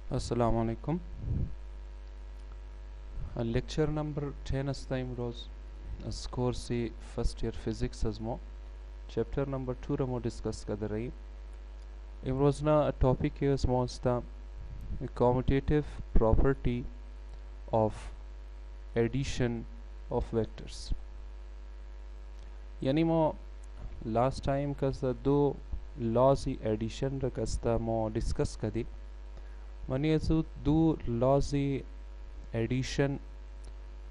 Assalamu alaikum. Lecture number 10 asta imroz course first year physics azmo chapter number 2 ramo discuss kadar rahi imroz na topic है azmo asta commutative property of addition of vectors यानी मो last time कस्ता दो laws addition रकस्ता मो discuss कदी money ऐसो दो laws addition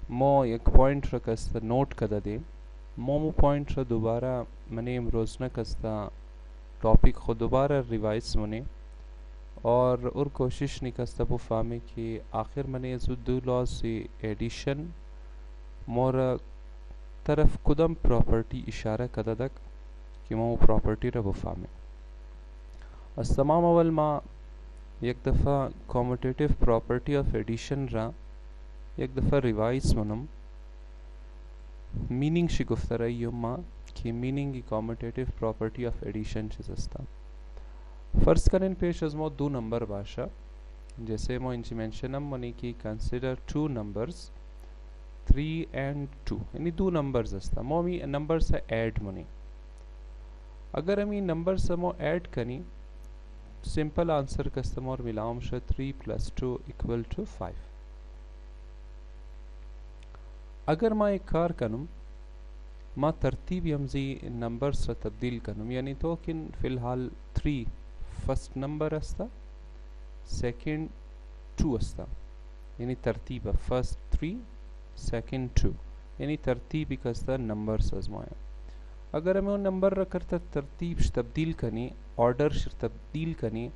मो एक पॉइंट रकस्ता नोट कदा दे मो पॉइंट र दोबारा मने इमरोज न कस्ता टॉपिक खो दोबारा रिवाइज मने और कोशिश नहीं कस्ता वो फामे कि आखिर मने जो दो लॉज से एडिशन मोर तरफ कुदम प्रॉपर्टी इशारा कदा तक कि मो प्रॉपर्टी र वो फामे और तमाम अवल मा एक दफ़ा कॉम्यूटेटिव प्रॉपर्टी ऑफ एडिशन रा एक दफ़ा रिवाइज मनम मीनिंग शी गुफ्तरा युम्मा कि मीनिंग की कॉम्यूटेटिव प्रॉपर्टी ऑफ एडिशन चिजस्ता फर्ज करें पेश अजमो दो नंबर बाशा जैसे मो इंची मेंशनम मनी की कंसिडर टू नंबर्स 3 and 2 यानी दो नंबर्स अस्ता मो मी नंबर से ऐड मनी अगर हम नंबर से मो ऐड कनी सिंपल आंसर कस्टमर मिलाम श 3 + 2 = 5 अगर माँ एक कार कनुम माँ तरतीब यमजी नंबर्स तब्दील कनुम यानी तो किन फ़िलहाल 3 फर्स्ट नंबर अस्ता सेकंड 2 अस्ता यानी तरतीब फर्स्ट 3 सेकंड 2 यानी तरतीब एक अस्ता नंबर्स आजमाया अगर हमें नंबर रखकर तरतीब तब्दील कनी ऑर्डर तब्दील कनी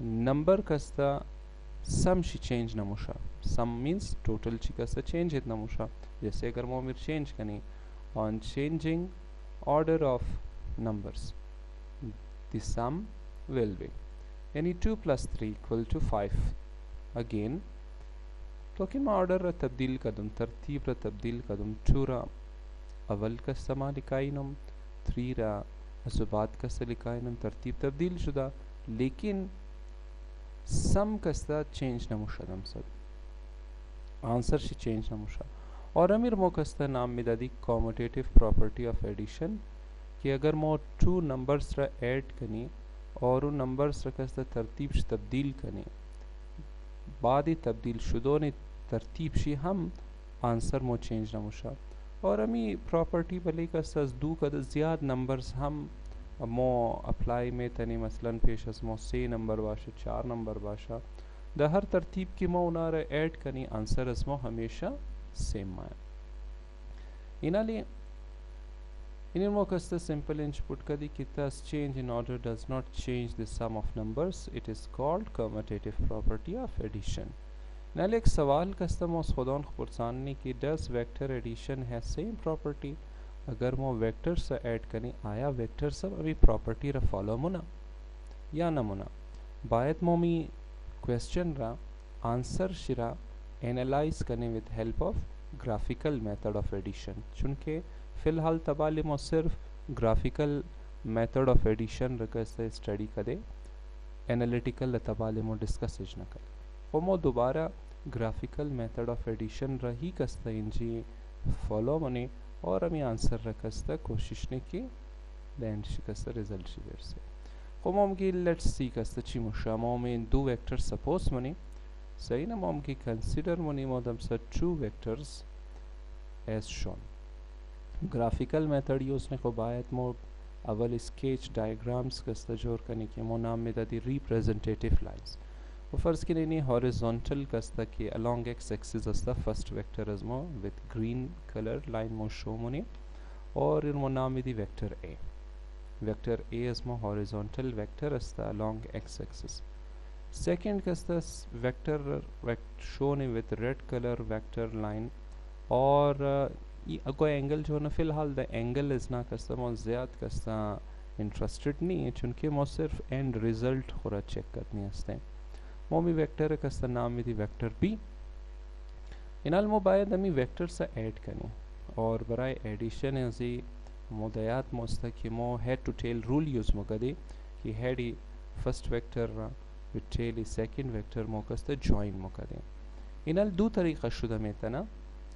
नंबर कस्ता सम शी चेंज नमुशा सम मीन्स टोटल ची कस्ता चेंज इतना मुशा जैसे अगर मोमिर चेंज कनी on changing order of numbers the sum will be यानी 2 + 3 = 5 अगेन तो कि मैं ऑर्डर तब्दील कदम तरतीब तब्दील कदम 2 रा अवल का समा लिकाइनम 3 रा अजुबात का लिकाइनम तरतीब तब्दील शुदा लेकिन सम कस्ता चेंज नमुशदम सब आंसर शी चेंज नमुशा और अमीर मोकस्ता नाम मिदादी कॉम्यूटेटिव प्रॉपर्टी ऑफ एडिशन कि अगर मो 2 नंबर्स रा ऐड कनी और उन नंबर्स रा कस्ता तरतीब तब्दील कनी बाद ही तब्दील शुदो ने तरतीब शी हम आंसर मो चेंज नमुशा और अमी प्रॉपर्टी भले कस्ता दो कद ज़्यादा नंबर्स हम मो अप्लाई में तनी मसलन पेशस मो से नंबर बाशा 4 नंबर बाशा द हर तरतीब की मो उनार ऐड कनी आंसर असमो हमेशा सेम आया इनाली इन मो कस्ता सिंपल इंच पुट कदी कि thus change in order does not change the sum of numbers it is called commutative property of addition नाले एक सवाल कस्ता मो खुदान खुरसानी कि does vector addition has same property अगर मो वेक्टर से ऐड कनी आया वेक्टर सब अभी प्रॉपर्टी रा फॉलो मुना या ना मुना बायत मोमी क्वेश्चन रा आंसर शिरा एनालाइज करने with help of graphical method of addition चूँकि फ़िलहाल तबाले मो सिर्फ ग्राफिकल मेथड ऑफ एडिशन रखा स्टडी करे एनालिटिकल तबाले मो डिस्कस न कर वो मो दोबारा ग्राफिकल मेथड ऑफ एडिशन रही कस्ता इंजी फॉलो मने और हमें आंसर रखस्ता कोशिश ने की लैंड शिकस्ता रिजल्ट शिवेर से कोमोम की लेट्स सी कस्ता ची मुशामो में दो वेक्टर सपोज मनी सही ना मोम की कंसीडर मनी मोदम सा 2 vectors as shown graphical method use ने को बायत मो अवल स्केच डायग्राम्स कस्ता जोर करने के मो नाम में दादी रिप्रेजेंटेटिव लाइंस वो फर्ज की नहीं हॉरिजॉन्टल कस्ता के अलोंग एक्स एक्सिस अस्ता फर्स्ट वेक्टर अजमो विद ग्रीन कलर लाइन मो शो मुनी और इन मो नाम में दी वेक्टर ए अजमो हॉरिजॉन्टल वेक्टर अस्ता अलोंग एक्स एक्सिस सेकंड कस्ता वेक्टर शो ने with red colour vector line और अगो एंगल जो ना फिलहाल द एंगल इज ना कस्ता मो ज़्यादा कस्ता इंटरेस्टेड नहीं है चूँकि मो सिर्फ एंड रिजल्ट खुरा चेक करनी हस्ते मोमी वेक्टर कस्ता नाम में दी वेक्टर बी इनाल मो बायद अमी वेक्टर से ऐड करें और बराए एडिशन है मोदयात मोस्ता कि मो head to tail rule use मो कदे कि हेड ही first vector with tail is second vector موكست join مكادين إنال دو طريقة شده ميتنا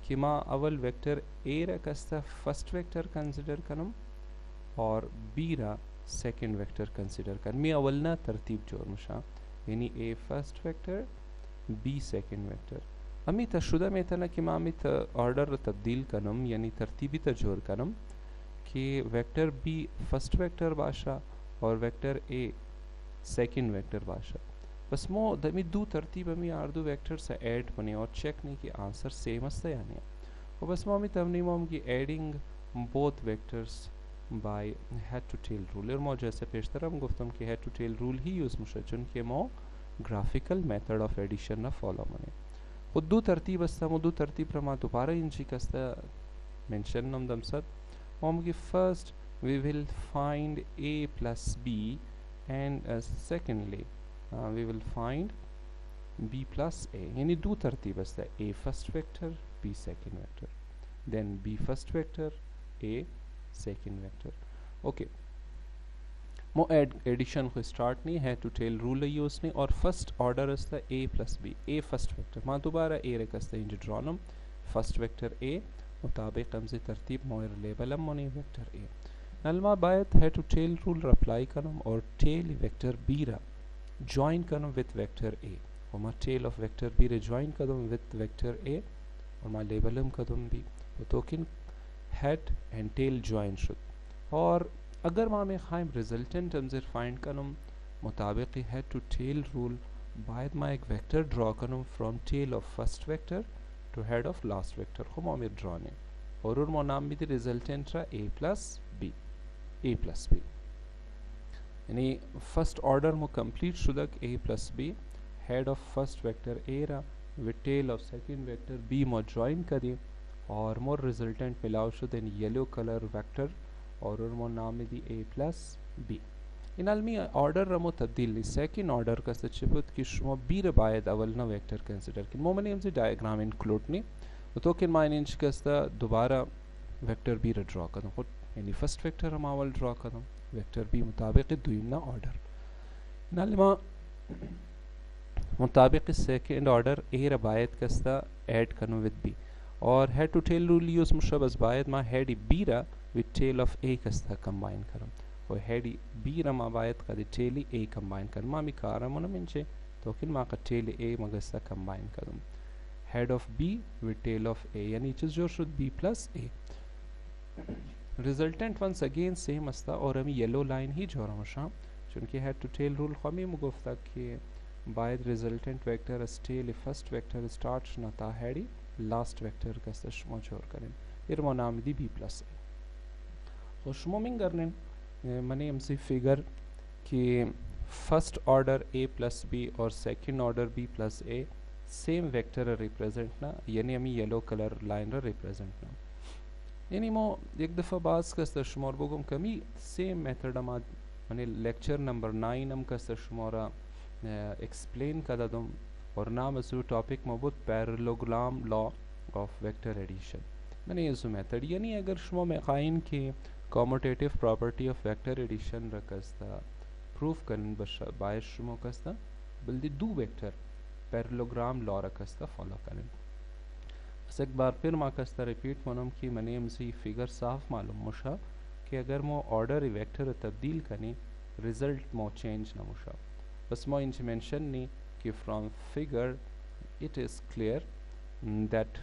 كما أول vector A ركست first vector consider كنم और B را second vector consider كن مي أولنا ترتيب جور مشا يعني A first vector B second vector अमी तशुदा मेतना كما अमी order तब्दील कनम यानी तरतीबी तजोर कनम कि वेक्टर B फर्स्ट वेक्टर बाशा और वेक्टर A सेकंड वेक्टर बाशा बस मो दमी दो तरतीब अमी आर्दो वेक्टर से ऐड बने और चेक नहीं कि आंसर सेम है या नहीं और बस मो अमी तमनी मो की adding both vectors by head to tail rule और मो जैसे पेशतर हम गुफ्तम कि हेड टू टेल रूल ही यूज़ मुशचुन के मो ग्राफिकल मेथड ऑफ एडिशन ना फॉलो मने खुद दो तरतीब अस्ता मो दो तरतीब रमा दोबारा इंची कस्ता मेंशन नम दमसद की first we will find a plus b and secondly we will find b plus a यानी दो तरतीब है a first vector b second vector then b first vector a second vector okay मो एडिशन को start नहीं है to tail rule use नहीं और फर्स्ट ऑर्डर है a plus b a first vector मां दोबारा a रखते हैं ड्रॉनम फर्स्ट वेक्टर a मुताबिक हमसे तरतीब मोयर लेबल मोनी वेक्टर ए नलमा बायत है टू टेल रूल अप्लाई करम और टेल वेक्टर बी रा जॉइन करम विद वेक्टर ए और मा टेल ऑफ वेक्टर बी रे जॉइन करम विद वेक्टर ए और मा लेबलम करम बी तो किन हेड एंड टेल जॉइन शुड और अगर मा में खाइम रिजल्टेंट हमसे फाइंड करम मुताबिक हेड टू टेल रूल बायत मा एक वेक्टर ड्रॉ करम from tail of first vector to head of last vector को मो ड्रॉ ने और मो नाम भी रिजल्टेंट रहा a plus b यानी फर्स्ट ऑर्डर मो कंप्लीट शुदक a plus b head of first vector a रहा with tail of second vector b मो ज्वाइन करिए और मो रिजल्टेंट मिलाओ शुद इन येलो कलर वेक्टर और मो नाम भी a plus b इन अलमी ऑर्डर रमो तब्दील सेकंड ऑर्डर का सचिपुत कि शुमा बीर बायद अवल ना वेक्टर कंसिडर कि मो मने हमसे डायग्राम इंक्लूड ने तो किन माइन इंच कस्ता दोबारा वेक्टर बीर ड्रॉ करना खुद यानी फर्स्ट वेक्टर हम अवल ड्रॉ करना वेक्टर बी मुताबिक दुइमना ऑर्डर नलमा मुताबिक सेकंड ऑर्डर ए रबायत कस्ता ऐड करना विद बी और head to tail rule use मुशबस बायद मा हेड बी रा विद टेल ऑफ ए कस्ता कंबाइन करम और हेडी बी रमा बायत का टेली ए कंबाइन कर मा मी कारम न मिंचे तो किन मा का टेली ए मगसा कंबाइन करूं head of B with tail of A यानी चीज जो शुड B plus A resultant once again same अस्ता और हम येलो लाइन ही जोरम शा चूंकि हेड टू टेल रूल खमी मुगफ्ता के बायद रिजल्टेंट वेक्टर एस टेल फर्स्ट वेक्टर स्टार्ट नता हेडी लास्ट वेक्टर का सशमो जोर करें इरमो नाम दी बी प्लस ए खुशमोमिंग करने मने हमसे फिगर कि first order a plus B और second order b plus a same vector represent ना यानी हमें येलो कलर लाइन रिप्रेजेंट ना यानी मो एक दफ़ा बास का शुमार बोगम कमी सेम मेथड हम मने लेक्चर नंबर 9 हम का शुमारा एक्सप्लेन कर दूँ और नाम असु टॉपिक मबूत parallelogram law of vector addition मैंने ये मेथड यानी अगर शुमा में काइन के commutative property of vector addition रखस्ता प्रूफ करन बायस शुमो कस्ता बल्कि दो वेक्टर पैरेललोग्राम लॉ रखस्ता फॉलो करन एक बार फिर मा कस्ता रिपीट मनम कि मने हमसे फिगर साफ मालूम मुशा कि अगर मो ऑर्डर वेक्टर तब्दील कने रिजल्ट मो चेंज ना मुशा बस मो इंच मेंशन नहीं कि from figure it is clear that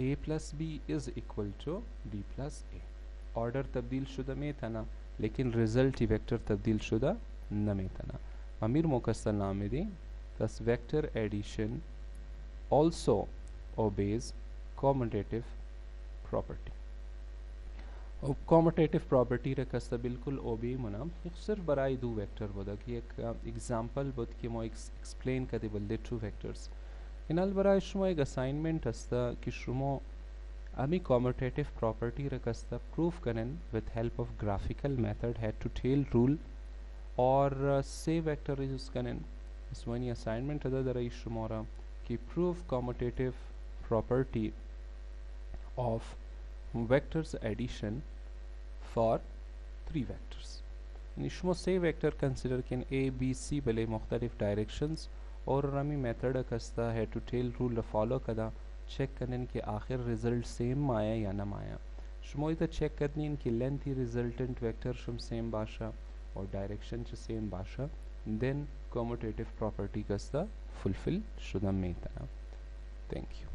a plus b is equal to b plus a order तब्दील शुदा में तना लेकिन रिजल्ट वेक्टर तब्दील शुदा न में तना अमीर मुकस्सल नाम दी thus vector addition also obeys commutative property और commutative property रखस्ता बिल्कुल ओबे मना सिर्फ बराई दो वेक्टर बोदा कि एक एग्जांपल बोद कि मो एक्सप्लेन करते बोल दे टू वेक्टर्स इनाल बराई शुमो एक असाइनमेंट हस्ता कि शुमो अमी commutative property रखस्ता प्रूफ करन with help of graphical method head to tail rule और say vector यूज करन इसमें असाइनमेंट अदा दराई शुमारा कि prove commutative property of vectors addition for 3 vectors yani شما سه ویکتر کنسیدر کن A B C بله مختلف directions اور رمی میتھڈ کستا ہے ٹو ٹیل رول فالو کدا چیک کرنے کہ آخر رزلٹ سیم آیا یا نہ آیا شما ایتا چیک کرنی ان کی لینتھ ریزلٹنٹ ویکٹر شم سیم باشا اور ڈائریکشن چ سیم باشا then commutative property kasta fulfill shudam meitana. Thank you.